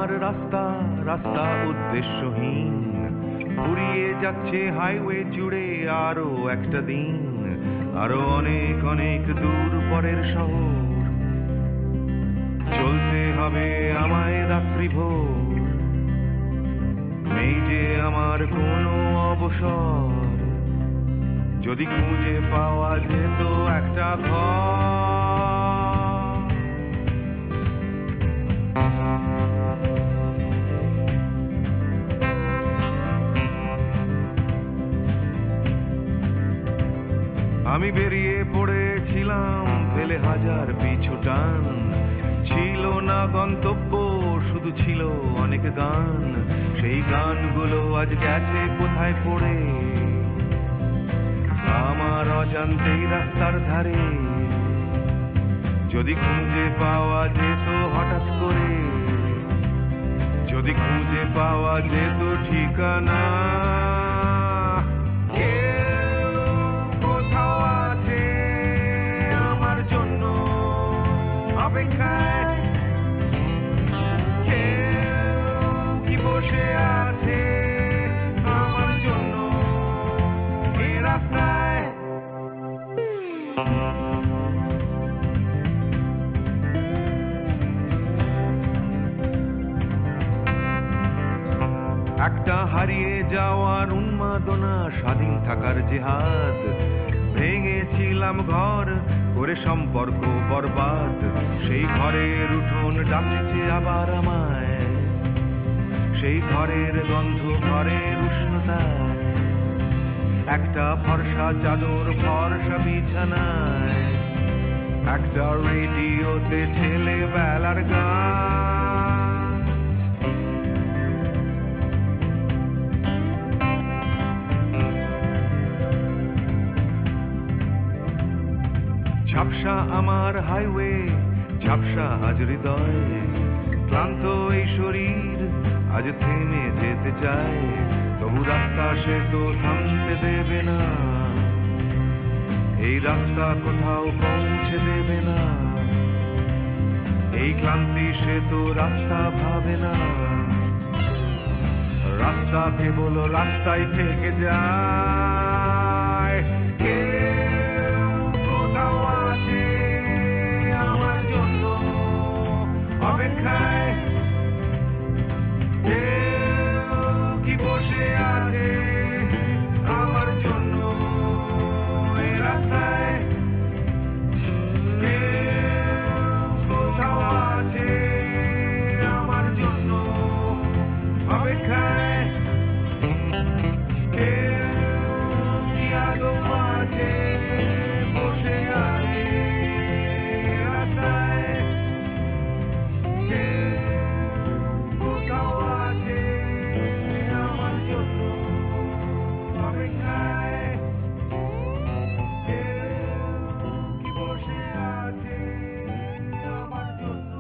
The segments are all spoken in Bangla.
আমার রাস্তা রাস্তা উদ্দেশ্যহীন, ফুরিয়ে যাচ্ছে হাইওয়ে জুড়ে আরো একটা দিন, আরো অনেক অনেক দূর পরের শহর। চলতে হবে আমায় রাত্রি ভোর, নেই যে আমার কোনো অবসর। যদি খুঁজে পাওয়া যেত একটা ঘর। আমি বেরিয়ে পড়েছিলাম ফেলে হাজার পিছু টান, ছিল না গন্তব্য শুধু ছিল অনেক গান। সেই গানগুলো আজ গেছে কোথায় পড়ে আমার অজান্তেই রাস্তার ধারে। যদি খুঁজে পাওয়া যেত হঠাৎ করে, যদি খুঁজে পাওয়া যেত ঠিকানা। কোথাও আছে আমার জন্য অপেক্ষায়, কেউ কি বসে আছে আমার জন্য এ রাস্তায়। একটা হারিয়ে যাওয়ার উন্মাদনা, স্বাধীন থাকার জেহাদ। ভেঙেছিলাম ঘর করে সম্পর্ক বরবাদ, সেই ঘরের উঠোন ডাকছে আবার আমায়। সেই ঘরের গন্ধ, ঘরের উষ্ণতা, একটা ফর্সা চাদর, ফর্সা বিছানায়, একটা রেডিওতে ছেলেবেলার গান। ঝাপসা আমার হাইওয়ে, ঝাপসা আজ হৃদয়, ক্লান্ত এই শরীর আজ থেমে যেতে চায়। তবু রাস্তা সে তো থামতে দেবে না, এই রাস্তা কোথাও পৌঁছে দেবে না। এই ক্লান্তি সে তো রাস্তা ভাবে না, রাস্তা কেবল রাস্তায় থেকে যায়। কোথাও আছে আমার জন্য অপেক্ষায়, কি বসে আছে আমার জন্য এ রাস্তায়। কোথাও আছে আমার জন্য অপেক্ষায়, কি আদৌ আছে বসে আছে রাস্তায়। কোথাও আছে আমার জন্য অপেক্ষায়, কি বসে আছে আমার জন্য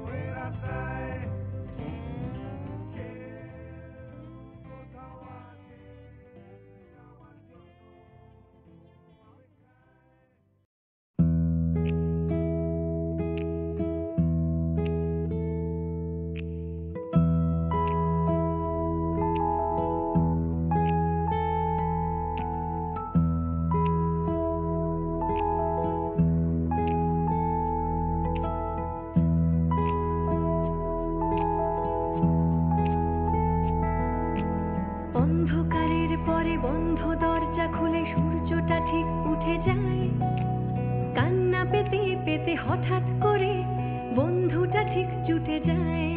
ওই রাস্তায়। কোথাও আছে আমার জন্য অন্ধকারের পরে বন্ধ দরজা খুলে সূর্যটা ঠিক উঠে যায়। কান্না পেতে পেতে হঠাৎ করে বন্ধুটা ঠিক জুটে যায়।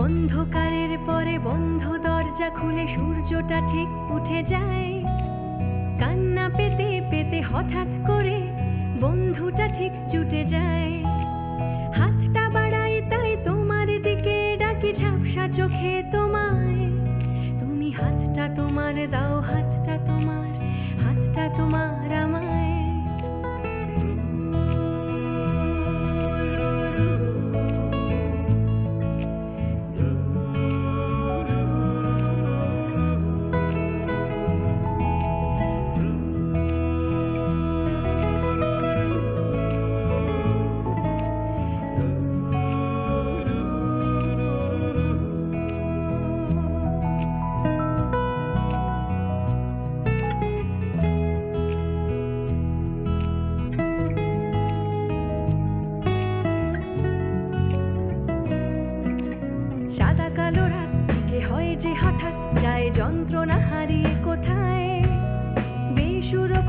অন্ধকারের পরে বন্ধ দরজা খুলে সূর্যটা ঠিক উঠে যায়। কান্না পেতে পেতে হঠাৎ করে বন্ধুটা ঠিক জুটে যায়। হাতটা বাড়াই তাই তোমার দিকে ডাকি ঝাপসা চোখে তোমায়। তুমি হাতটা তোমার দাও, হাতটা তোমার, হাতটা তোমার আমায়।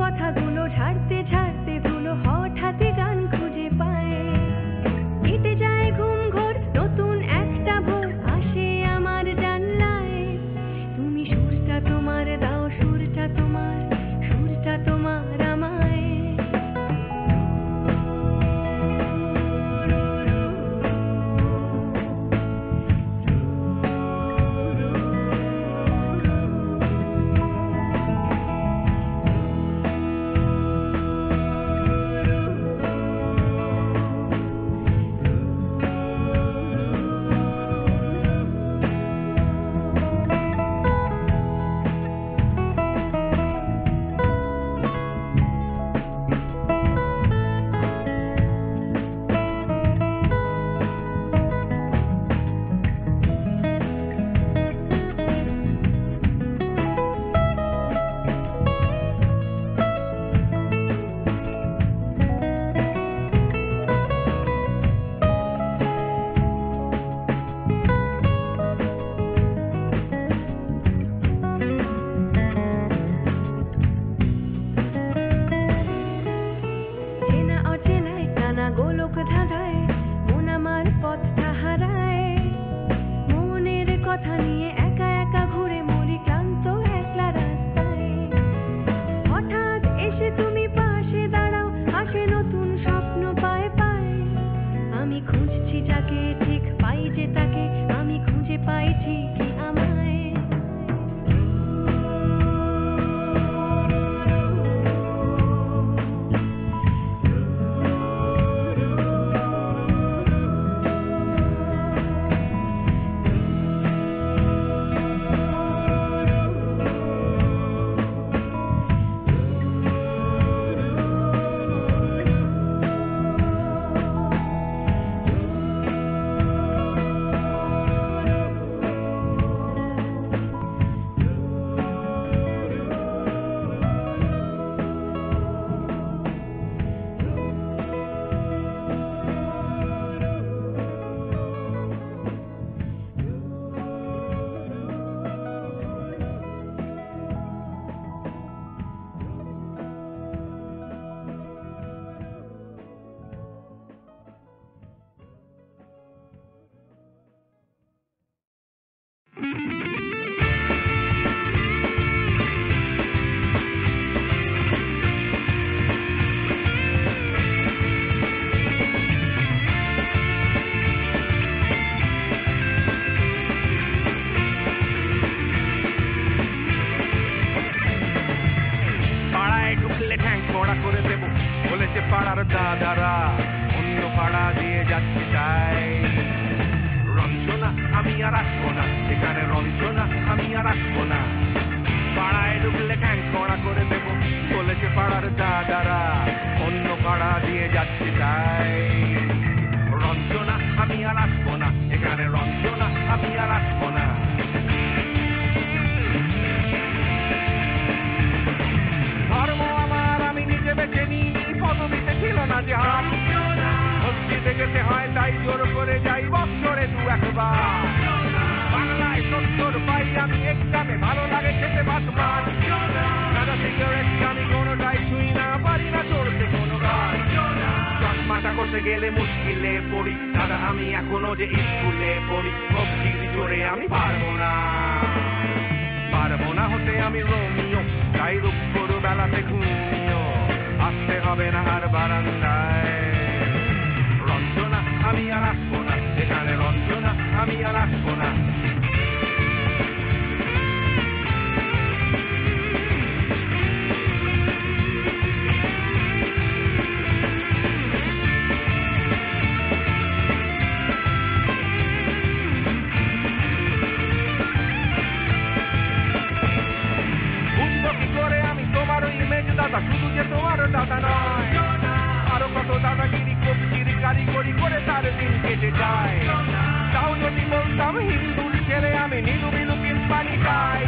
কথাগুলো ঝাড়তে ঝাড়তে ধুলো হঠাৎই গান খুঁজে পায়। কেটে যায় ঘুম ঘোর, নতুন একটা ভোর আসে আমার জানলায়। তুমি সুরটা তোমার দাও, সুরটা তোমার, সুরটা তোমার আমায়। চেনা অচেনায় নানা গোলক ধাঁধায় মন আমার পথটা হারায়। মনের কথা নিয়ে একা একা ঘুরে মরি ক্লান্ত একলা রাস্তায়। হঠাৎ এসে তুমি পাশে দাঁড়াও, আসে নতুন স্বপ্ন পায়ে পায়ে। আমি খুঁজছি যাকে ঠিক পাই যে তাকে, আমি খুঁজে পাই ঠিকই আমায়। পাড়ায় ঢুকলে ঠ্যাং কড়া করে দেবো বলেছে পাড়ার দাদারা, অন্য পাড়া দিয়ে যাচ্ছে তাই। রঞ্জনা আমি আর আসবো না, এখানে রঞ্জনা আমি আর আসবো না। পাড়ায় ঢুকলে ঠ্যাং কড়া করে দেবো বলেছে পাড়ার দাদারা, অন্য পাড়া দিয়ে যাচ্ছে তাই। রঞ্জনা আমি আর আসবো না, এখানে রঞ্জনা আমি আর আসবো না। ধর্ম আমার আমি নিজে বেছে নিই, পদবিতে ছিল না যে হাত। মসজিদে যেতে হয় তাই জোর করে যাই বছরে দু একবার। বাংলায় 70 পাই আমি এক্সামে, ভালো লাগে খেতে ভাত মাছ। দাদা সিগারেট আমি কোনোটাই ছুঁই না, পারি না চড়তে কোনো গাছ। চশমাটা করতে গেলে মুশকিলে পড়ি, দাদা আমি এখনো যে স্কুলে পড়ি। সবজির জোরে আমি পারবো না, পারবো না হতে আমি রোমিও, তাই দুপুর বেলাতে ঘুমিও, আসতে হবে না আর বারান্দায়। রঞ্জনা আমি আর আসবো না, এখানে রঞ্জনা আমি আর আসবো না। দাদা শুধু যে তোমার দাদা নয়, আরো কত দাদাগিরি কবিগিরি কারিগরি করে তার দিন কেটে যায়। তাও যদি বলতাম হিন্দুর ছেলে আমি, নিলুমিলু কিম্পানি খাই।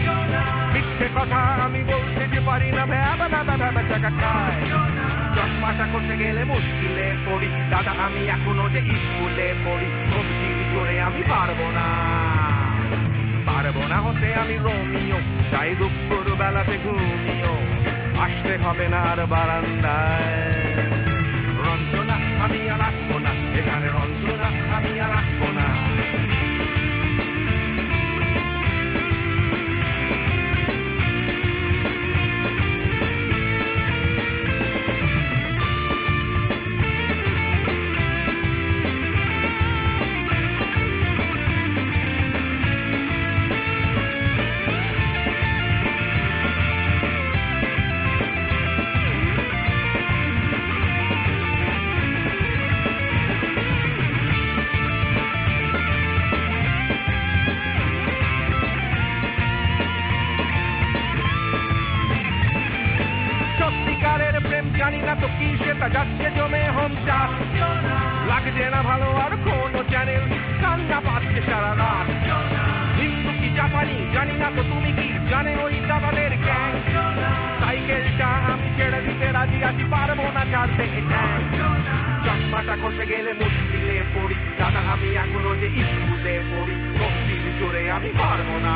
মিথ্যে কথা আমি বলতে যে পারি না, ভ্যাবা দাদা ভ্যাবা চাকা খাই। চশমাটা করতে গেলে মুশকিলে পড়ি, দাদা আমি এখনো যে স্কুলে পড়ি। সবজির জোরে আমি পারবো না, পারবো না হতে আমি রোমিও, তাই দুপুর বেলাতে ঘুমিও, আসতে হবে না আর বারান্দায়। রঞ্জনা আমি আর আসবো না এখানে, রঞ্জনা আমি আর আসবো না। জানি না তো কি সেটা যাচ্ছে জমে হোমটা, লাগছে না ভালো আর কোনো চ্যানেল, কান্না পাচ্ছে সারা রাত। হিন্দু কি জাপানি জানি না তো তুমি কি জানে ওই দাদাদের গ্যাং। সাইকেলটা আমি ছেড়ে দিতে রাজি আছি, পারবো না ছাড়তে গ্যাং। চশমাটা খসে গেলে মুশকিলে পড়ি দাদা, আমি এখনো যে স্কুলে পড়ি। ভক্তির জোরে আমি পারবো না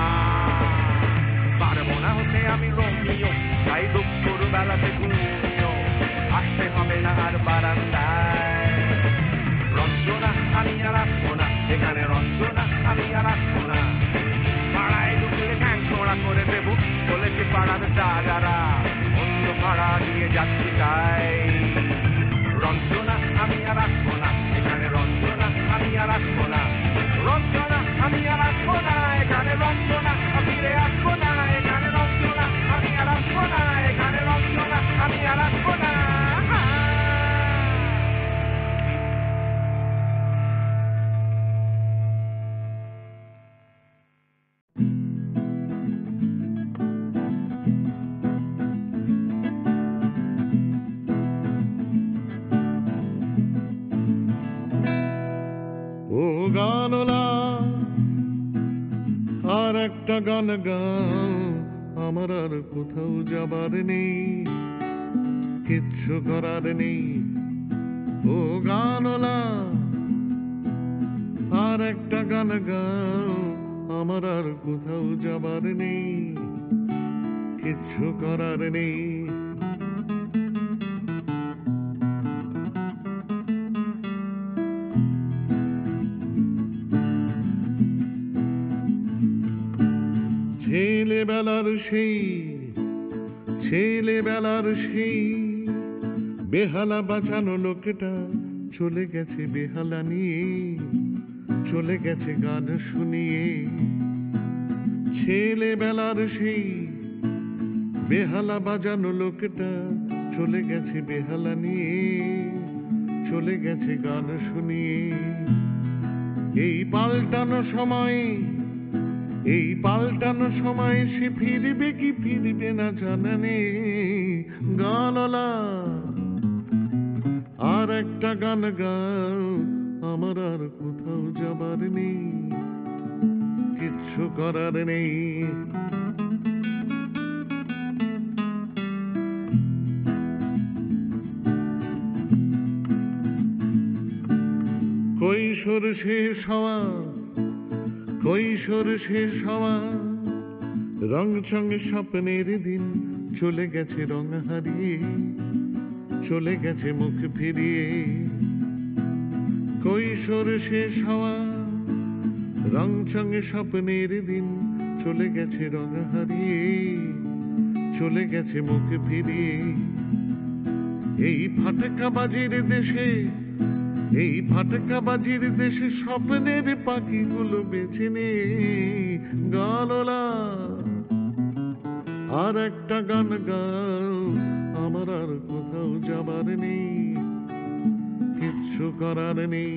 হতে আমি রোমিও, তাই দুপুর বেলাতে ঘুমিও। আসতে হবে না আর বারান্দায়। রঞ্জনা আমি আর আসবো না এখানে, রঞ্জনা আমি আর আসবো না। পাড়ায় ঢুকলে ঠ্যাং ছোড়া করে দেবো বলেছে পাড়ার জাগারা, অন্য পাড়া দিয়ে যাচ্ছি তাই। রঞ্জনা আমি আর আসবো না এখানে, রঞ্জনা আমি আর আসবো না। রঞ্জনা আমি আর আসবো না এখানে, রঞ্জনা ফিরে আসবো না এখানে। রঞ্জনা আমি আর আসবো না এখানে, রঞ্জনা আমি আর আসবো না। ও গানলা আর একটা গান গাও, আমার আর কোথাও যাবার নেই, কিচ্ছু করার নেই। ও গানলা আর একটা গান গাও, আমার আর কোথাও যাবার নেই, কিচ্ছু করার নেই। ছেলেবেলার সেই বেহালা বাঁচানো লোকটা চলে গেছে বেহালা নিয়ে, চলে গেছে গান শুনিয়ে। ছেলেবেলার সেই বেহালা বাজানো লোকটা চলে গেছে বেহালা নিয়ে, চলে গেছে গান শুনিয়ে। এই পাল্টানো সময় সে ফিরবে কি ফিরবে না জানা নেই। গানলা আর একটা গান গাও, আমার আর কোথাও যাবার নেই, কিচ্ছু করার নেই। কৈশোর শেষ হওয়া রং সঙ্গে স্বপ্নের দিন চলে গেছে রং হারিয়ে, চলে গেছে মুখ ফিরিয়ে। কৈশোর শেষ হওয়া রং সঙ্গে স্বপ্নের দিন চলে গেছে রং হারিয়ে, চলে গেছে মুখ ফিরিয়ে। এই ফাটকাবাজির দেশে স্বপ্নের পাখিগুলো বেছে নে। গানলা আর একটা গান গাও, আমার আর কোথাও যাবার নেই, কিচ্ছু করার নেই।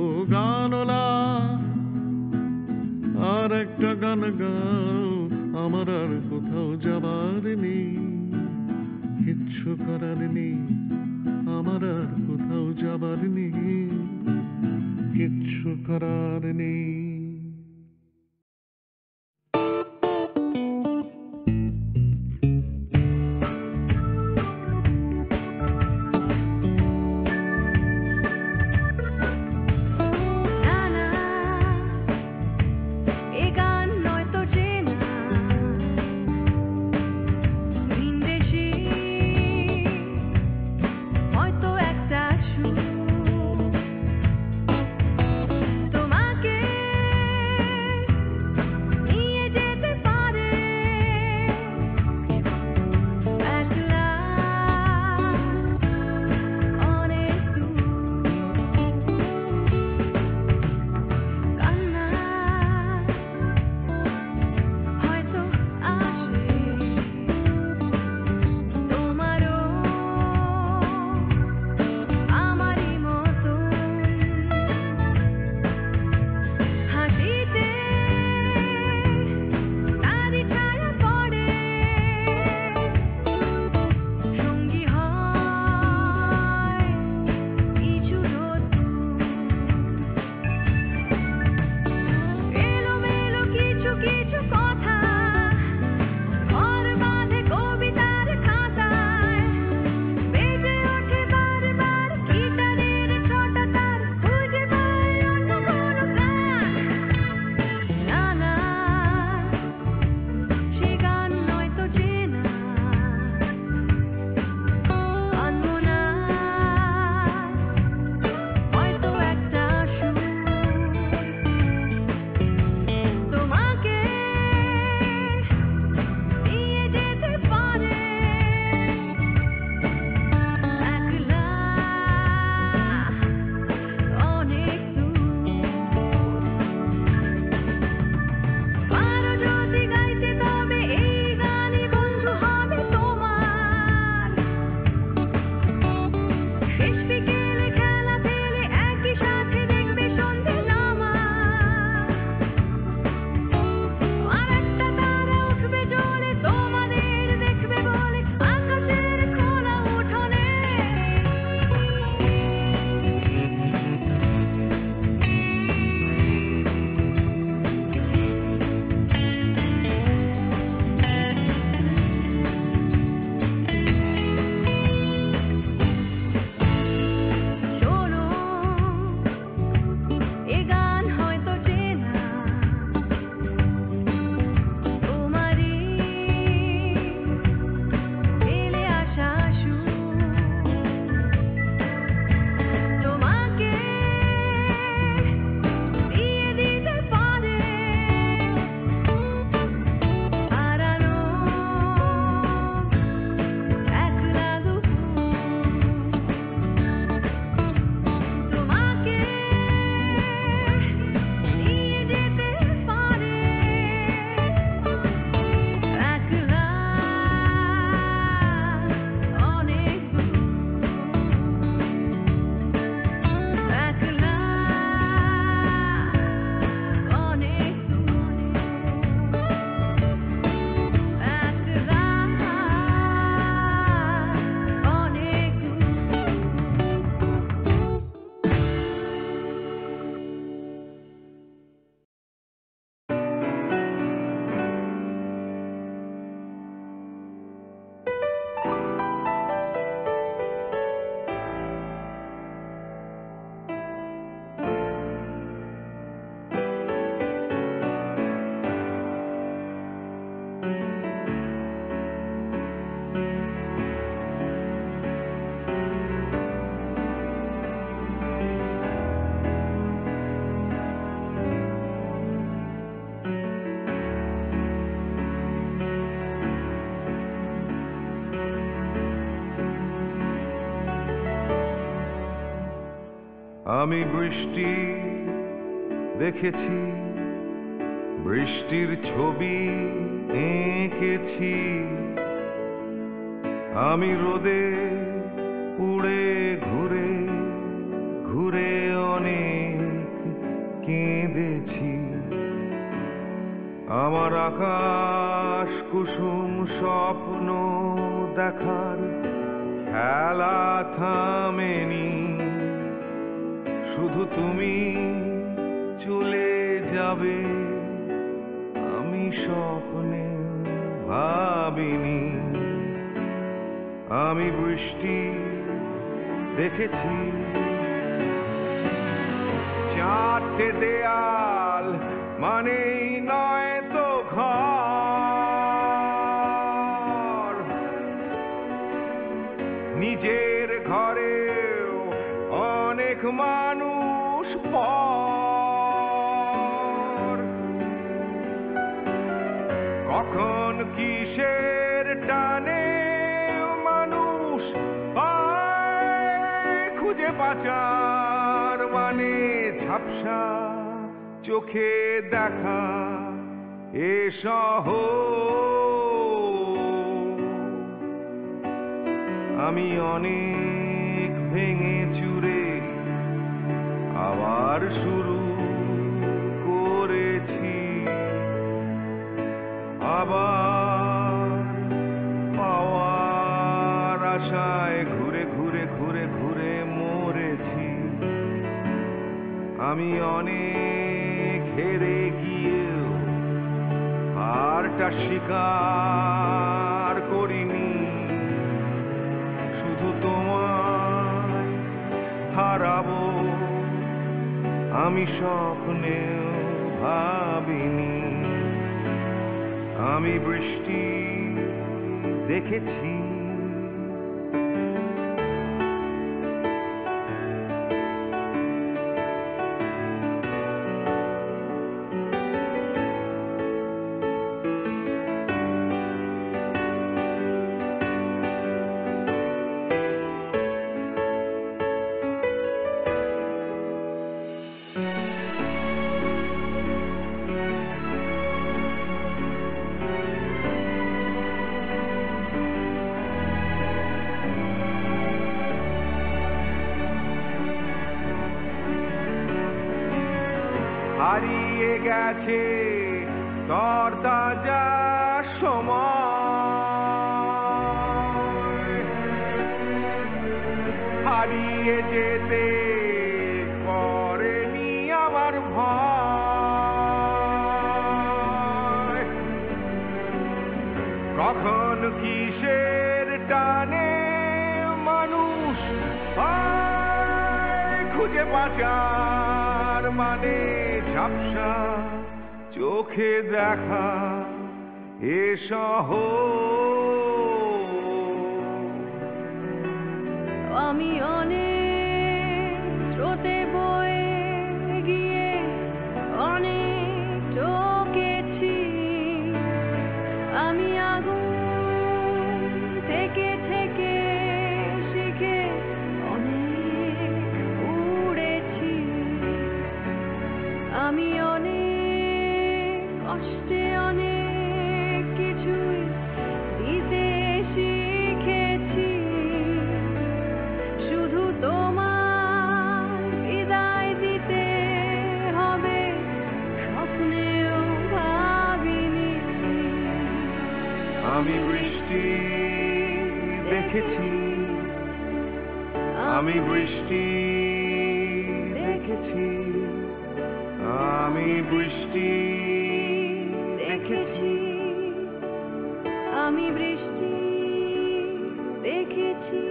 ও গানলা আর একটা গান গাও, আমার আর কোথাও যাবার নেই, কিচ্ছু করার নেই। আমার আর কোথাও যাবার নেই, কিচ্ছু করার নেই। এ গান নয় তো চেনা, ভিনদেশে আমি বৃষ্টি দেখেছি, বৃষ্টির ছবি এঁকেছি। আমি রোদে উড়ে ঘুরে ঘুরে অনেক কেঁদেছি। আমার আকাশ কুসুম স্বপ্ন দেখার খেলা থামেনি। শুধু তুমি চলে যাবে আমি স্বপ্নে ভাবিনি। আমি বৃষ্টি দেখেছি, চারটে দেয়াল মানেই নয় তো ঘর। নিজের ঘরেও অনেক মানুষ পর। কখন কিসের টানে মানুষ পায় খুঁজে বাঁচার মানে ঝাপসা চোখে দেখা এ শহর। আমি অনেক ভেঙে চুরে আবার শুরু করেছি। আবার পাওয়ার আশায় ঘুরে ঘুরে ঘুরে ঘুরে মরেছি। আমি অনেক হেরে গিয়েও হারটা স্বীকার করিনি। শুধু তোমায় হারাবো আমি স্বপ্নেও ভাবিনি। আমি বৃষ্টি দেখেছি। হারিয়ে গেছে তরতাজা সময়। হারিয়ে যেতে করেনি আমার ভয়। কখন কিসের টানে মানুষ পায় খুঁজে বাঁচার মানে ঝাপসা চোখে দেখা এ শহর। আমি অনেক স্রোতে বয়ে গিয়ে অনেক টকেছি। আমি আগুন থেকে থেকে শিখে অনেক উড়েছি। আমি অনেক কষ্টে অনেক কিছুই দিতে শিখেছি। শুধু তোমার বিদায় দিতে হবে স্বপ্নেও ভাবিনি। আমি বৃষ্টি দেখেছি, আমি বৃষ্টি দেখেছি, আমি বৃষ্টি দেখেছি। আমি বৃষ্টি দেখেছি,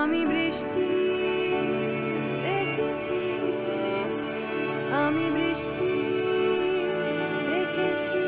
আমি বৃষ্টি দেখেছি, আমি বৃষ্টি দেখেছি।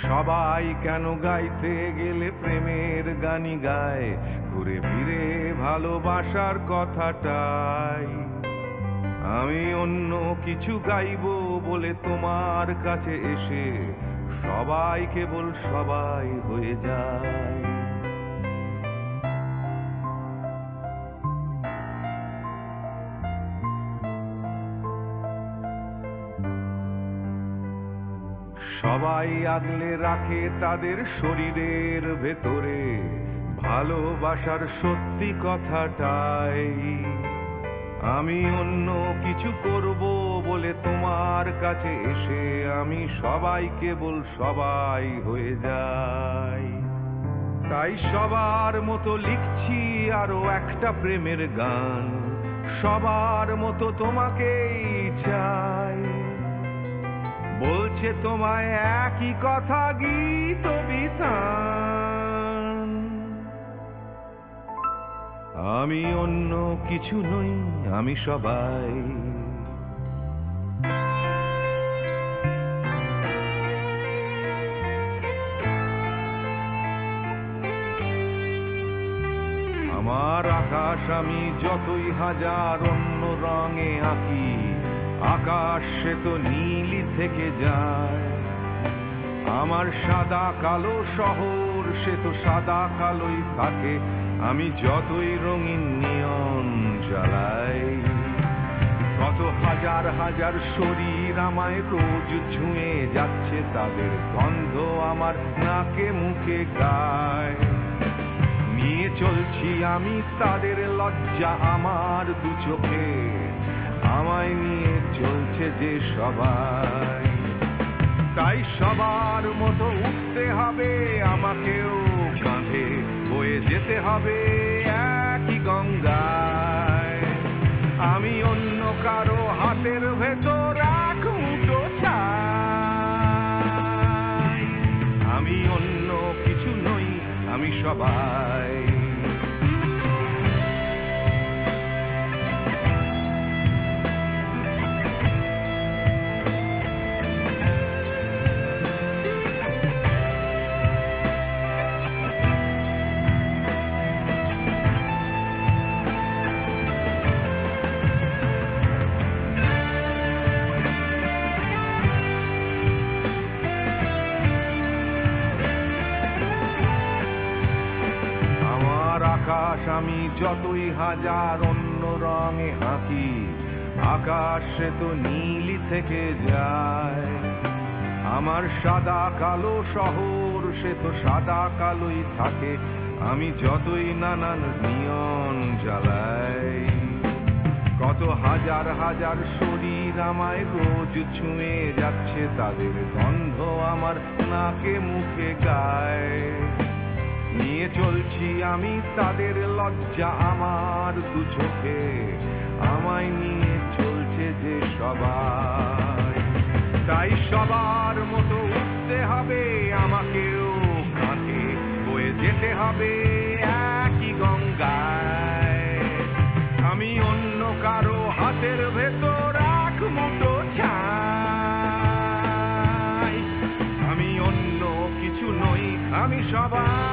সবাই কেন গাইতে গেলে প্রেমের গানই গায়, ঘুরে ফিরে ভালোবাসার কথাটাই। আমি অন্য কিছু গাইবো বলে তোমার কাছে এসে সবাই কেবল সবাই হয়ে যায়। সবাই আগলে রাখে তাদের শরীরের ভেতরে ভালোবাসার সত্যি কথাটাই। আমি অন্য কিছু করব বলে তোমার কাছে এসে আমি সবাই কেবল সবাই হয়ে যাই। তাই সবার মতো লিখছি আরো একটা প্রেমের গান, সবার মতো তোমাকেই চাই। বলছে তোমায় একই কথা গীত বিতান। আমি অন্য কিছু নই, আমি সবাই। আমার আকাশ আমি যতই হাজার অন্য রঙে আঁকি, আকাশ সে তো নীলই থেকে যায়। আমার সাদা কালো শহর সে তো সাদা কালোই থাকে, আমি যতই রঙিন নিয়ন জ্বালাই। কত হাজার হাজার শরীর আমায় রোজ ছুঁয়ে যাচ্ছে, তাদের গন্ধ আমার নাকে মুখে গায়। নিয়ে চলছি আমি তাদের লজ্জা আমার দু চোখে, আমায় নিয়ে চলছে যে সবাই। তাই সবার মতো উঠতে হবে আমাকেও, কাঁধে বয়ে যেতে হবে একই গঙ্গায়। আমি অন্য কারো হাতের ভেতর এক মুঠো চাই। আমি অন্য কিছু নই, আমি সবাই। আকাশ আমি যতই হাজার অন্য রঙে আঁকি, আকাশ সে তো নীলই থেকে যায়। আমার সাদা কালো শহর সে তো সাদা কালোই থাকে, আমি যতই নানান নিয়ন জ্বালাই। কত হাজার হাজার শরীর আমায় রোজ ছুঁয়ে যাচ্ছে, তাদের গন্ধ আমার নাকে মুখে গায়। নিয়ে চলছি আমি তাদের লজ্জা আমার দু চোখে, আমায় নিয়ে চলছে যে সবাই। তাই সবার মতো উঠতে হবে আমাকেও, কাঁধে বয়ে যেতে হবে একই গঙ্গায়। আমি অন্য কারো হাতের ভেতর এক মুঠো চাই। আমি অন্য কিছু নই, আমি সবাই।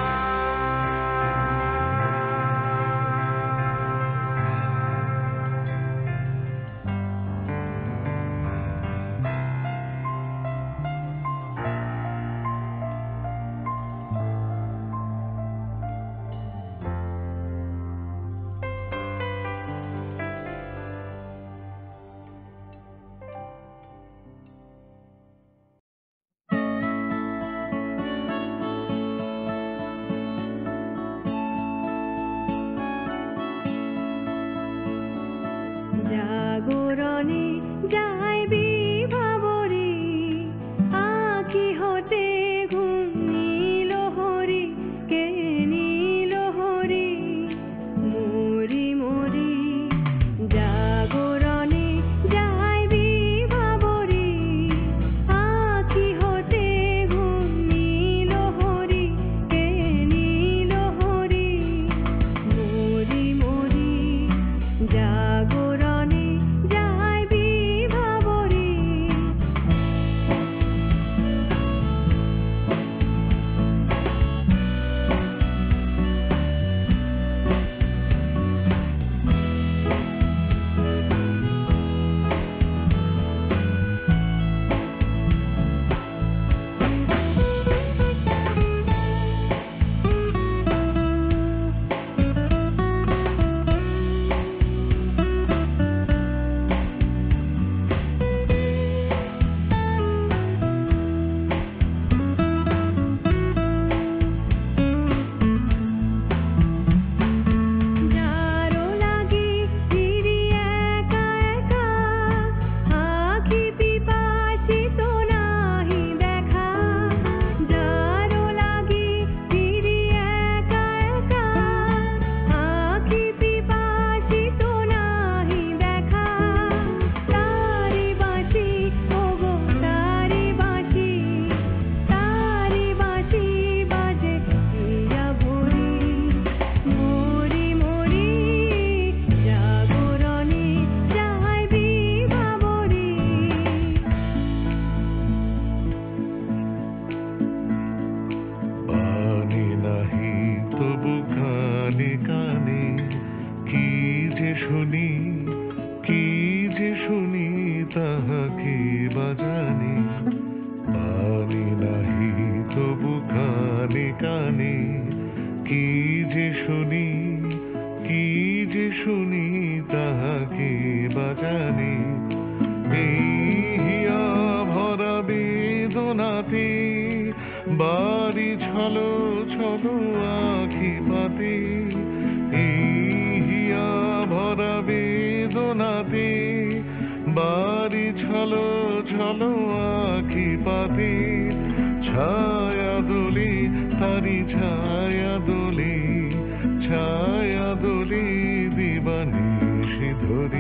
জাগরণে যাইবি ভাবরে, আঁখি হতে ঘুম নীল হরি, কে নীল হরি মরি মরি। জাগরণে যাইবি ভাবরে, আঁখি হতে ঘুম নীল হরি, কে নীল হরি মরি মরি। জাগরণে যাইবি ভাব বাড়ি ছলো ছলো আখি পাতে এই হিয়া ভরা বেদনাতে বাড়ি ছলো ছলো আখি পাতে ছায়া দোলে তারি ছায়া দোলে দিবানিশি ধরি